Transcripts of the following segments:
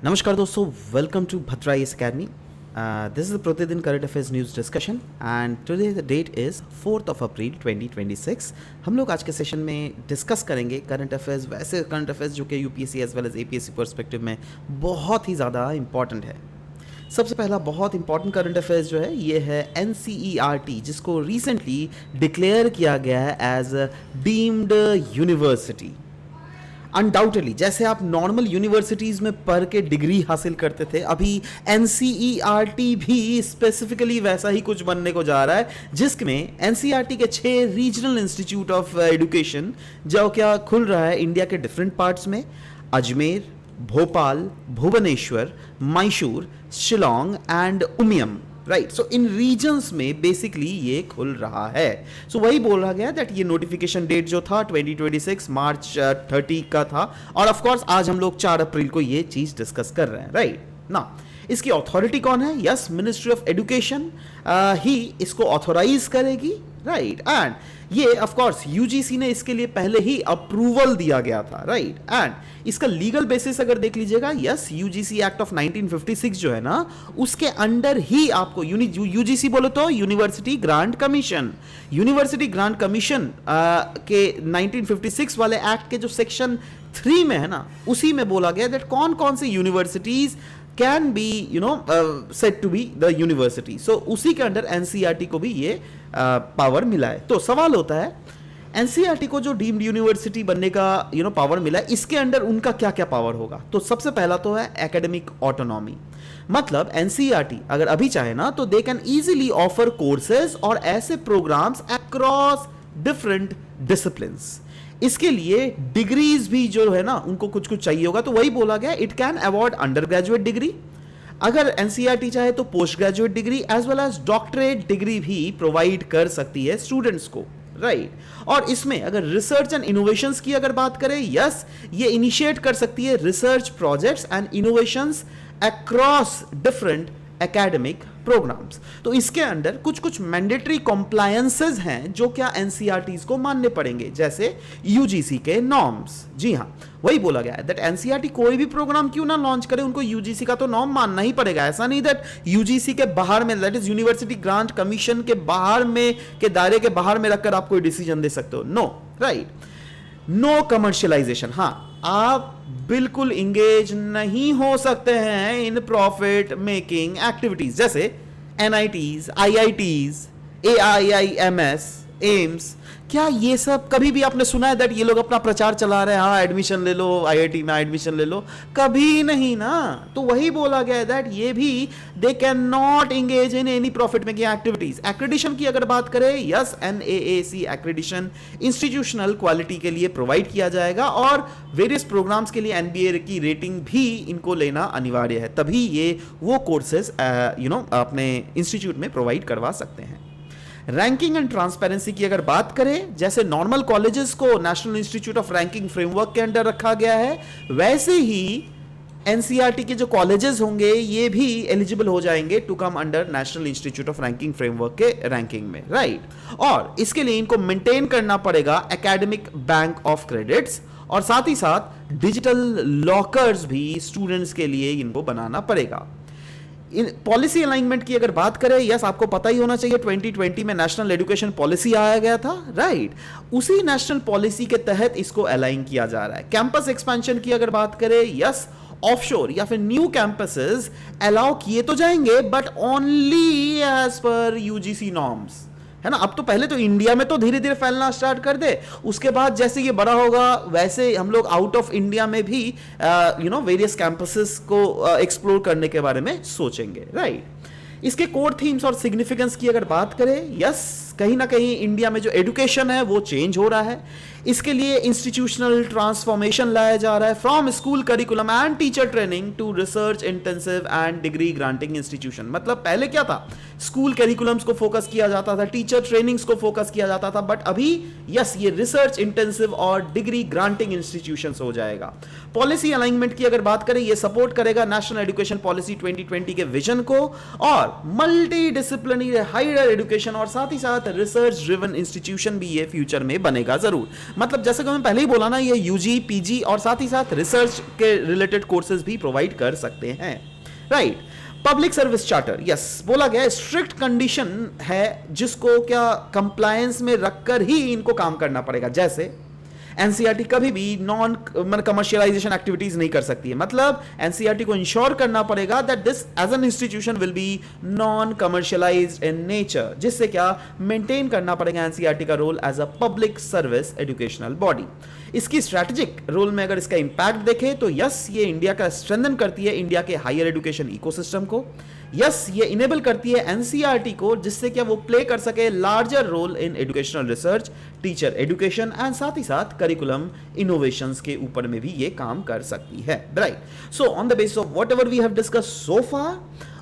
नमस्कार दोस्तों, welcome to Bhatrais academy. This is the प्रतिदिन current affairs news discussion and today the date is 4 April 2026. हम लोग आज के सेशन में डिस्कस करेंगे करंट अफेयर्स, वैसे करंट अफेयर्स जो कि UPSC as well as APSC perspective में बहुत ही ज़्यादा इंपॉर्टेंट है. सबसे पहला बहुत इंपॉर्टेंट करंट अफेयर्स जो है ये है NCERT, जिसको रिसेंटली डिक्लेयर किया गया है एज डीम्ड यूनिवर्सिटी. अनडाउटेडली जैसे आप नॉर्मल यूनिवर्सिटीज़ में पढ़ के डिग्री हासिल करते थे, अभी NCERT भी स्पेसिफिकली वैसा ही कुछ बनने को जा रहा है, जिसमें NCERT के 6 रीजनल इंस्टीट्यूट ऑफ एजुकेशन जो क्या खुल रहा है इंडिया के डिफरेंट पार्ट्स में. Ajmer, Bhopal, Bhubaneswar, Mysore, Shillong and Umiam. Right, so in regions में बेसिकली ये खुल रहा है. सो वही बोल रहा गया दैट ये नोटिफिकेशन डेट जो था 2026 मार्च 30 का था, और ऑफ कोर्स आज हम लोग 4 अप्रैल को ये चीज डिस्कस कर रहे हैं. राइट ना, इसकी अथॉरिटी कौन है? यस, मिनिस्ट्री ऑफ एजुकेशन ही इसको ऑथोराइज करेगी. राइट, एंड ये ऑफ कोर्स यूजीसी ने इसके लिए पहले ही अप्रूवल दिया गया था. राइट, एंड इसका लीगल बेसिस अगर देख लीजिएगा, यस, यूजीसी एक्ट ऑफ 1956 जो है ना, उसके अंडर ही आपको यूजीसी बोलो तो university grant commission. University grant commission के 1956 वाले एक्ट के जो सेक्शन 3 में है ना, उसी में बोला गया दैट कौन कौन से universities can be set to be the university. So उसी के अंडर एनसीईआरटी को भी ये पावर मिला है. तो सवाल होता है, एनसीईआरटी को जो डीम्ड यूनिवर्सिटी बनने का पावर मिला है, इसके अंडर उनका क्या क्या पावर होगा? तो सबसे पहला तो है एकेडमिक ऑटोनॉमी. मतलब एनसीईआरटी अगर अभी चाहे ना तो they can easily offer courses और ऐसे प्रोग्राम्स अक्रॉस डिफरेंट डिसिप्लिन्स. इसके लिए डिग्रीज भी जो है ना उनको कुछ कुछ चाहिए होगा, तो वही बोला गया it can award undergraduate degree. अगर एनसीईआरटी चाहे तो postgraduate degree as well as doctorate degree भी प्रोवाइड कर सकती है स्टूडेंट्स को. राइट, और इसमें अगर रिसर्च एंड इनोवेशंस की अगर बात करें, यस, ये इनिशिएट कर सकती है research projects and innovations across different academic programs. तो इसके अंदर कुछ कुछ मैंडेटरी कॉम्प्लायंसेस हैं जो क्या एनसीईआरटीज को मानने पड़ेंगे, जैसे यूजीसी के नॉर्म्स. जी हाँ, वही बोला गया है दैट एनसीईआरटी कोई भी प्रोग्राम क्यों ना लॉन्च करे, उनको यूजीसी का तो नॉर्म मानना ही पड़ेगा. ऐसा नहीं दैट यूजीसी के बाहर में, that is university grant commission के बाहर में, के दायरे के बाहर में रखकर आप कोई डिसीजन दे सकते हो. नो. Right, no commercialization. हाँ, आप बिल्कुल इंगेज नहीं हो सकते हैं इन प्रॉफिट मेकिंग एक्टिविटीज जैसे एनआईटीज, आईआईटीज, एआईआईएमएस, एम्स. क्या ये सब कभी भी आपने सुना है दैट ये लोग अपना प्रचार चला रहे हैं, हाँ एडमिशन ले लो आईआईटी में, एडमिशन ले लो? कभी नहीं ना. तो वही बोला गया है दैट ये भी they can not engage in any profit making activities. Accreditation की अगर बात करें, yes, NAAC accreditation institutional quality के लिए प्रोवाइड किया जाएगा, और वेरियस प्रोग्राम्स के लिए एनबीए की रेटिंग भी इनको लेना अनिवार्य है, तभी ये वो कोर्सेज अपने इंस्टीट्यूट में प्रोवाइड करवा सकते हैं. रैंकिंग एंड ट्रांसपेरेंसी की अगर बात करें, जैसे नॉर्मल कॉलेजेस को national institute of ranking framework के अंडर रखा गया है, वैसे ही एनसीईआरटी के जो कॉलेजेस होंगे ये भी एलिजिबल हो जाएंगे to come under national institute of ranking framework के रैंकिंग में. राइट, और इसके लिए इनको मेंटेन करना पड़ेगा एकेडमिक बैंक ऑफ क्रेडिट्स, और साथ ही साथ डिजिटल लॉकर्स भी स्टूडेंट्स के लिए इनको बनाना पड़ेगा. पॉलिसी अलाइनमेंट की अगर बात करें, यस, आपको पता ही होना चाहिए 2020 में नेशनल एजुकेशन पॉलिसी आया गया था. राइट, उसी नेशनल पॉलिसी के तहत इसको अलाइन किया जा रहा है. कैंपस एक्सपेंशन की अगर बात करें, यस, ऑफशोर या फिर न्यू कैंपसेस अलाउ किए तो जाएंगे but only as per UGC norms, है ना. अब तो पहले तो इंडिया में तो धीरे धीरे फैलना स्टार्ट कर दे, उसके बाद जैसे ये बड़ा होगा वैसे हम लोग आउट ऑफ इंडिया में भी वेरियस कैंपसेस को एक्सप्लोर करने के बारे में सोचेंगे. राइट, इसके कोर थीम्स और सिग्निफिकेंस की अगर बात करें, यस, कहीं ना कहीं इंडिया में जो एजुकेशन है वो चेंज हो रहा है. इसके लिए इंस्टीट्यूशनल ट्रांसफॉर्मेशन लाया जा रहा है from school curriculum and teacher training to research intensive and degree granting institution. मतलब पहले क्या था, स्कूल करिकुलम्स को फोकस किया जाता था, टीचर ट्रेनिंग्स को फोकस किया जाता था, बट अभी यस ये रिसर्च इंटेंसिव और डिग्री ग्रांटिंग इंस्टीट्यूशंस हो जाएगा. पॉलिसी अलाइनमेंट की अगर बात करें, ये सपोर्ट करेगा नेशनल एजुकेशन पॉलिसी 2020 के विजन को और मल्टी डिसिप्लिनरी हायर एजुकेशन और साथ ही साथ रिसर्च ड्रिवन इंस्टीट्यूशन भी ये फ्यूचर में बनेगा जरूर। मतलब जैसे कि मैं पहले ही बोला ना, ये यूजी, पीजी और साथ ही साथ रिसर्च के रिलेटेड कोर्सेज भी प्रोवाइड कर सकते हैं, right. Public service charter, yes, बोला गया स्ट्रिक्ट कंडीशन है जिसको क्या कंप्लायंस में रखकर ही इनको काम करना पड़ेगा। जैसे एनसीईआरटी कभी भी नॉन कमर्शियलाइजेशन एक्टिविटीज नहीं कर सकती है। मतलब एनसीईआरटी को इंश्योर करना पड़ेगा that this as an institution will be non commercialized in nature, जिससे क्या मेंटेन करना पड़ेगा एनसीईआरटी का role as a public service educational body. इसकी स्ट्रैटेजिक रोल में अगर इसका इंपैक्ट देखें तो यस, ये इंडिया का स्ट्रेंथन करती है इंडिया के हायर एजुकेशन इकोसिस्टम को। यस, ये इनेबल करती है एनसीईआरटी को, जिससे क्या वो प्ले कर सके larger role in educational research, teacher education and साथ ही साथ करिकुलम इनोवेशंस के ऊपर में भी ये काम कर सकती है, right. So on the basis of whatever we have discuss so far,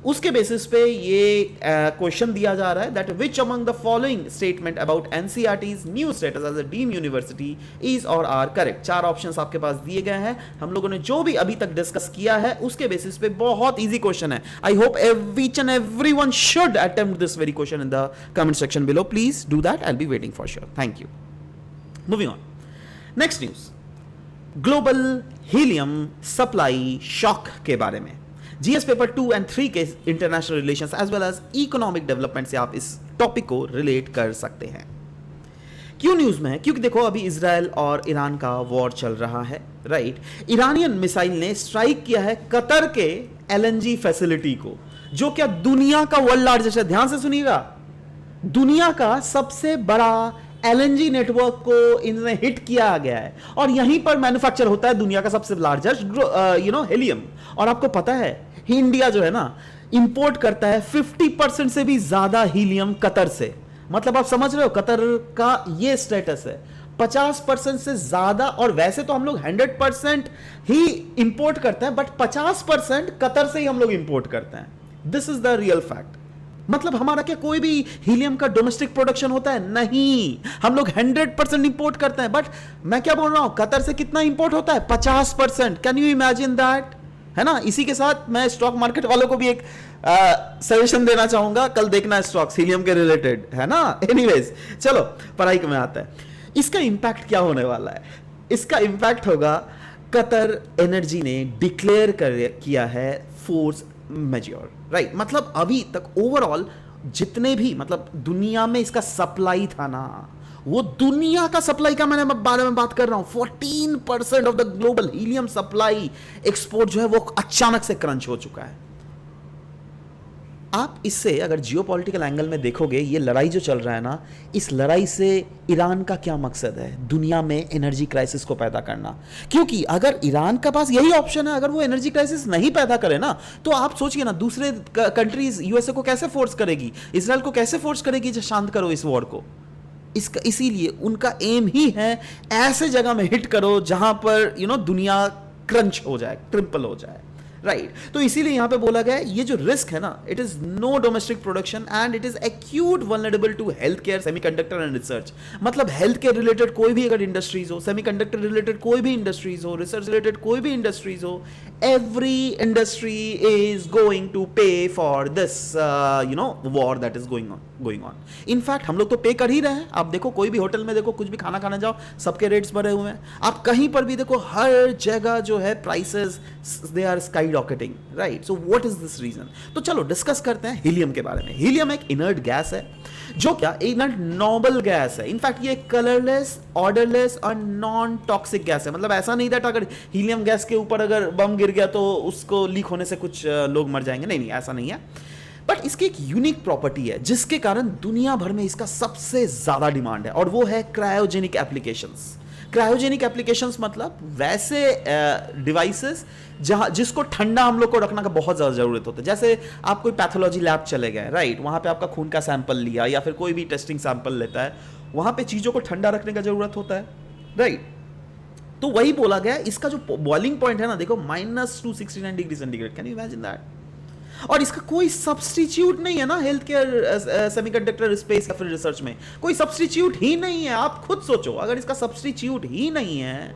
उसके बेसिस पे ये क्वेश्चन दिया जा रहा है that which among the following statement about NCERT's new status as a deemed university is or are correct. 4 options आपके पास दिए गए हैं। हम लोगों ने जो भी अभी तक डिस्कस किया है उसके बेसिस पे बहुत इजी क्वेश्चन है। I hope each and everyone should attempt this very question in the comment section below. Please do that, I will be waiting for sure. Thank you. Moving on, next news, global helium supply shock के बारे में। GS paper 2 और 3 के international relations as well as economic development से आप इस topic को relate कर सकते हैं। क्यों न्यूज में है? क्योंकि देखो अभी इजराइल और ईरान का वॉर चल रहा है, राइट। ईरानियन मिसाइल ने स्ट्राइक किया है कतर के एलएनजी फैसिलिटी को, जो क्या दुनिया का वर्ल्ड लार्जेस्ट है। ध्यान से सुनिएगा, दुनिया का सबसे बड़ा एलएनजी नेटवर्क को इन्हें हिट किया गया है और यहीं पर मैन्युफैक्चर होता है दुनिया का सबसे लार्जेस्ट हीलियम। और आपको पता है इंडिया जो है ना इंपोर्ट करता है 50% से भी ज्यादा हीलियम कतर से। मतलब आप समझ रहे हो कतर का ये स्टेटस है, 50% से ज्यादा। और वैसे तो हम लोग 100% ही इंपोर्ट करते हैं, बट 50% कतर से ही हम लोग इंपोर्ट करते हैं। This is the real fact. मतलब हमारा क्या कोई भी हीलियम का डोमेस्टिक प्रोडक्शन होता है? नहीं, हम लोग 100% इंपोर्ट करते हैं। बट मैं क्या बोल रहा हूं, कतर से कितना इंपोर्ट होता है? 50%। Can you imagine that? है ना। इसी के साथ मैं स्टॉक मार्केट वालों को भी एक सजेशन देना चाहूंगा, कल देखना स्टॉक्स हीलियम के रिलेटेड, है ना। एनीवेज, चलो पढ़ाई में आता है। इसका इंपैक्ट क्या होने वाला है? इसका इंपैक्ट होगा, कतर एनर्जी ने डिक्लेयर किया है फोर्स मेजर, राइट। मतलब अभी तक ओवरऑल जितने भी मतलब दुनिया में इसका सप्लाई था ना, वो दुनिया का सप्लाई का मैंने बारे में बात कर रहा हूं। 14% of the global helium supply export जो है वो अचानक से क्रंच हो चुका है। आप इससे अगर जियोपॉलिटिकल एंगल में देखोगे, ये लड़ाई जो चल रहा है ना, इस लड़ाई से ईरान का क्या मकसद है? दुनिया में एनर्जी क्राइसिस को पैदा करना। क्योंकि अगर ईरान का पास यही ऑप्शन है, अगर वो एनर्जी क्राइसिस नहीं पैदा करे ना, तो आप सोचिए ना दूसरे कंट्रीज यूएसए को कैसे फोर्स करेगी, इजराइल को कैसे फोर्स करेगी जो शांत करो इस वॉर को। इसीलिए उनका एम ही है ऐसे जगह में हिट करो जहां पर दुनिया क्रंच हो जाए, ट्रिपल हो जाए, राइट। तो इसीलिए यहां पे बोला गया है ये जो रिस्क है ना, it is no domestic production and it is acute vulnerable to health care, semiconductor and research. मतलब हेल्थ केयर रिलेटेड कोई भी अगर इंडस्ट्रीज हो, सेमीकंडक्टर रिलेटेड कोई भी इंडस्ट्रीज हो, रिसर्च रिलेटेड कोई भी इंडस्ट्रीज हो, every industry is going to pay for this war that is going on. In fact हम लोग तो पे कर ही रहे हैं। आप देखो कोई भी होटल में देखो, कुछ भी खाना खाने जाओ, सबके रेट्स बढ़े हुए हैं। आप कहीं पर भी देखो, हर जगह जो है prices they are sky rocketing, right. So what is this reason? तो चलो डिस्कस करते हैं हीलियम के बारे में। हीलियम एक इनर्ट गैस है, जो क्या इनर्ट नोबल गैस है। इनफैक्ट ये कलरलेस, ऑर्डरलेस और नॉन टॉक्सिक गैस है। मतलब ऐसा नहीं दैट अगर हीलियम गैस के ऊपर अगर बम गिर गया तो उसको लीक होने से कुछ लोग मर जाएंगे। नहीं, ऐसा नहीं है। बट इसकी एक यूनिक प्रॉपर्टी है जिसके कारण दुनिया भर में इसका सबसे ज्यादा डिमांड है, और वो है क्रायोजेनिक एप्लीकेशंस। क्रायोजेनिक एप्लीकेशंस मतलब वैसे डिवाइसेस जिसको ठंडा हम लोग को रखना का बहुत ज्यादा जरूरत होता है। जैसे आप कोई पैथोलॉजी लैब चले गए, राइट, वहां पे आपका खून का सैंपल लिया या फिर कोई भी टेस्टिंग सैंपल लेता है, वहां पे चीजों को ठंडा रखने का जरूरत होता है, राइट। तो वही बोला गया, इसका जो बॉइलिंग पॉइंट है ना, देखो -269 degree centigrade. Can you imagine that? और इसका कोई सब्स्टिट्यूट नहीं है ना हेल्थ केयर, सेमीकंडक्टर स्पेस या फिर रिसर्च में कोई सब्स्टिट्यूट ही नहीं है। आप खुद सोचो, अगर इसका सब्स्टिट्यूट ही नहीं है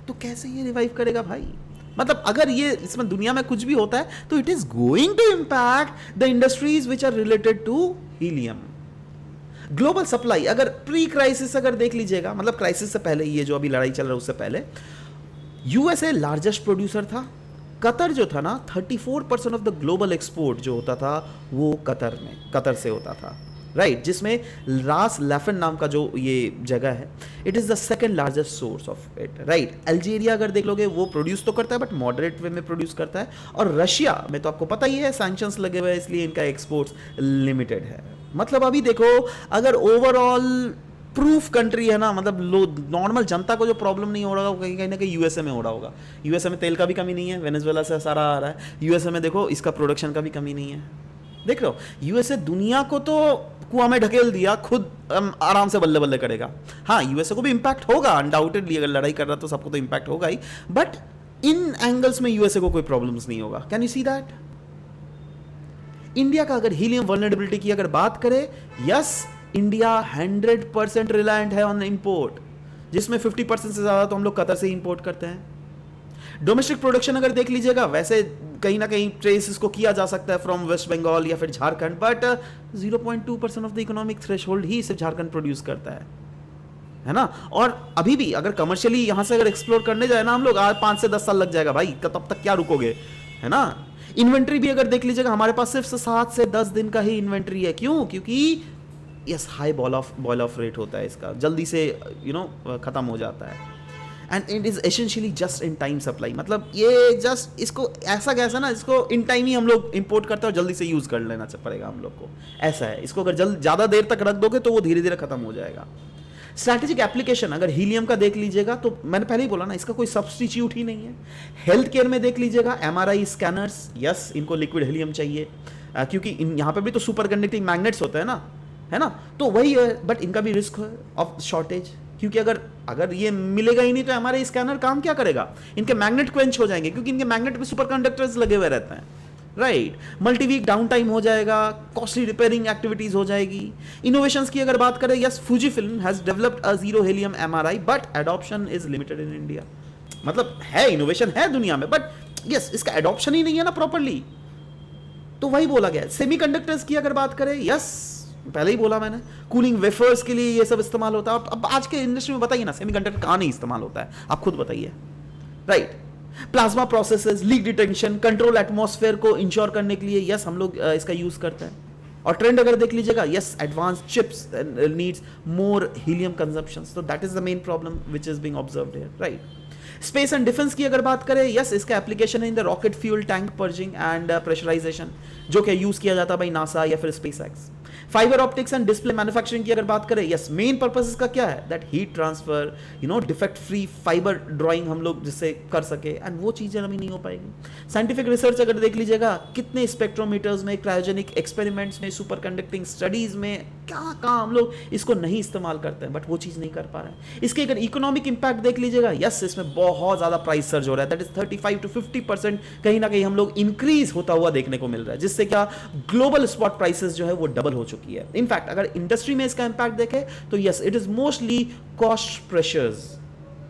तो कैसे ये रिवाइव करेगा भाई? मतलब अगर ये इसमें दुनिया में कुछ भी होता है तो it is going to impact the industries which are related to helium, global supply अगर प्री क्राइसिस अगर देख लीजिएगा, मतलब क्राइसिस से पहले, ये जो अभी लड़ाई चल रहा है उससे पहले, यूएसए लार्जेस्ट प्रोड्यूसर था। कतर जो था ना, 34% ऑफ द ग्लोबल एक्सपोर्ट जो होता था वो कतर से होता था, राइट, जिसमें रास लैफन नाम का जो ये जगह है, it is the second largest source of it, right. Algeria अगर देख लोगे वो प्रोड्यूस तो करता है बट मॉडरेट वे में प्रोड्यूस करता है, और रशिया में तो आपको पता ही है सैंक्शंस लगे हुए हैं इसलिए इनका एक्सपोर्ट्स लिमिटेड है। मतलब अभी देखो, अगर ओवरऑल प्रूफ कंट्री है ना, मतलब लो नॉर्मल जनता को जो प्रॉब्लम नहीं हो रहा होगा कहीं ना कहीं यूएसए में हो रहा होगा। यूएसए में तेल का भी कमी नहीं है, वेनेजुएला से सारा आ रहा है। यूएसए में देखो इसका प्रोडक्शन का भी कमी नहीं है। देख रहे हो, यूएसए दुनिया को तो कुआं में ढकेल दिया, खुद आराम से बल्ले बल्ले करेगा। हाँ, यूएसए को भी इंपैक्ट होगा अनडाउटेडली, अगर लड़ाई कर रहा तो सबको तो इंपैक्ट होगा ही, बट इन एंगल्स में यूएसए को कोई प्रॉब्लम्स नहीं होगा। Can you see that? India का अगर हीलियम वल्नरेबिलिटी की अगर बात करें, यस, इंडिया 100% रिलायंट है ऑन इंपोर्ट, जिसमें 50% से ज्यादा तो हम लोग कतर से इंपोर्ट करते हैं। डोमेस्टिक प्रोडक्शन अगर देख लीजिएगा, वैसे कहीं ना कहीं ट्रेस इसको किया जा सकता है फ्रॉम वेस्ट बंगाल या फिर Jharkhand, but 0.2% of the economic threshold ही सिर्फ झारखंड प्रोड्यूस करता है ना। और अभी भी अगर कमर्शियली यहां से अगर एक्सप्लोर करने जाए ना हम लोग, आज 5 से 10 साल लग जाएगा भाई, तब तक क्या रुकोगे, है ना। इन्वेंट्री भी अगर देख लीजिएगा, हमारे पास सिर्फ 7 से 10 दिन का ही इन्वेंट्री है। क्यों? क्योंकि yes, high ball of rate होता है इसका, जल्दी से खत्म हो जाता है, and it is essentially just in time supply. मतलब ये जस्ट इसको ऐसा कैसा ना, इसको इन टाइम ही हम लोग इंपोर्ट करते हैं और जल्दी से यूज कर लेना पड़ेगा हम लोग को, ऐसा है। इसको अगर ज्यादा देर तक रख दोगे तो वो धीरे धीरे खत्म हो जाएगा। स्ट्रैटेजिक एप्लीकेशन अगर हीलियम का देख लीजिएगा, तो मैंने पहले ही बोला ना, इसका कोई सब्स्टिट्यूट ही नहीं है। हेल्थ केयर में देख लीजिएगा, एमआरआई स्कैनर्स, यस, इनको लिक्विड हीलियम चाहिए, क्योंकि यहाँ पे भी तो सुपर कंडक्टिंग मैग्नेट्स होते हैं ना, है ना, तो वही है, बट इनका भी रिस्क है ऑफ शॉर्टेज, क्योंकि अगर ये मिलेगा ही नहीं तो हमारे स्कैनर काम क्या करेगा, इनके मैग्नेट क्वेंच हो जाएंगे, क्योंकि इनके मैग्नेट पे सुपर कंडक्टर्स लगे हुए रहते हैं, राइट। मल्टीवीक डाउन टाइम हो जाएगा, कॉस्टली रिपेयरिंग एक्टिविटीज हो जाएगी। इनोवेशंस की अगर बात करें, yes, Fuji film has developed a zero helium MRI, but adoption is limited in India. मतलब है, इनोवेशन है दुनिया में, बट यस, इसका एडॉप्शन ही नहीं है ना प्रॉपरली, तो वही बोला गया। सेमीकंडक्टर्स की अगर बात करें, यस, पहले ही बोला मैंने, कूलिंग वेफर्स के लिए ये सब इस्तेमाल होता है। अब आज के इंडस्ट्री में बताइए ना, सेमीकंडक्टर कहां नहीं इस्तेमाल होता है, आप खुद बताइए, right. Plasma processes, leak detection, control atmosphere को इंश्योर करने के लिए, यस, हम लोग इसका यूज करते हैं। और ट्रेंड अगर देख लीजिएगा, yes, advance chips needs more helium consumption, तो that is the main problem which is being observed here, right. Space and defence की अगर बात करें, यस, इसका एप्लीकेशन है इन the rocket fuel tank purging and pressurisation, जो कि यूज किया जाता है भाई नासा या फिर space x. Fibre optics and display manufacturing की अगर बात करें, यस, मेन पर्पस इसका क्या है, that heat transfer, defect free fibre drawing हम लोग जिससे कर सके, एंड वो चीजें अभी नहीं हो पाएगी। साइंटिफिक रिसर्च अगर देख लीजिएगा, कितने स्पेक्ट्रोमीटर्स में, क्रायोजेनिक एक्सपेरिमेंट्स में, सुपर कंडक्टिंग स्टडीज में, कहाँ हम लोग इसको नहीं इस्तेमाल करते हैं, बट वो चीज नहीं कर पा रहे हैं। इसके अगर इकोनॉमिक इंपैक्ट देख लीजिएगा, यस, इसमें बहुत ज्यादा प्राइस सर्ज हो रहा है, दैट इज 35 to 50% कहीं ना कहीं हम लोग इंक्रीज होता हुआ देखने को मिल रहा है, जिससे क्या ग्लोबल स्पॉट प्राइसेस जो है वो डबल हो चुकी है। इनफैक्ट अगर इंडस्ट्री में इसका इंपैक्ट देखें तो yes, it is mostly cost pressures,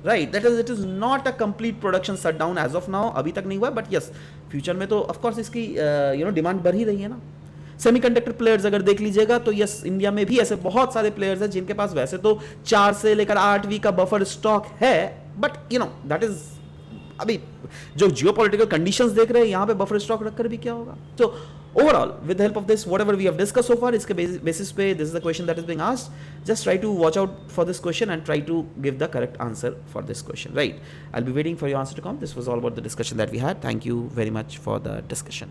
right, that is it is not a complete production shut down as of now, अभी तक नहीं हुआ, बट यस, फ्यूचर में तो ऑफ कोर्स इसकी डिमांड बढ़ ही रही है ना। सेमीकंडक्टर प्लेयर्स अगर देख लीजिएगा तो यस, इंडिया में भी ऐसे बहुत सारे प्लेयर्स हैं जिनके पास वैसे तो 4 से लेकर 8 वीक का बफर स्टॉक है, बट दैट इज अभी जो जियोपॉलिटिकल कंडीशंस देख रहे हैं, यहां पे बफर स्टॉक रखकर भी क्या होगा। तो overall with the help of this whatever we have discuss so far, इसके बेसिस पे this is the question that is being asked, just try to watch out for this question and try to give the correct answer for this question, right. I will be waiting for your answer to come. This was all about the discussion that we had. Thank you very much for the discussion.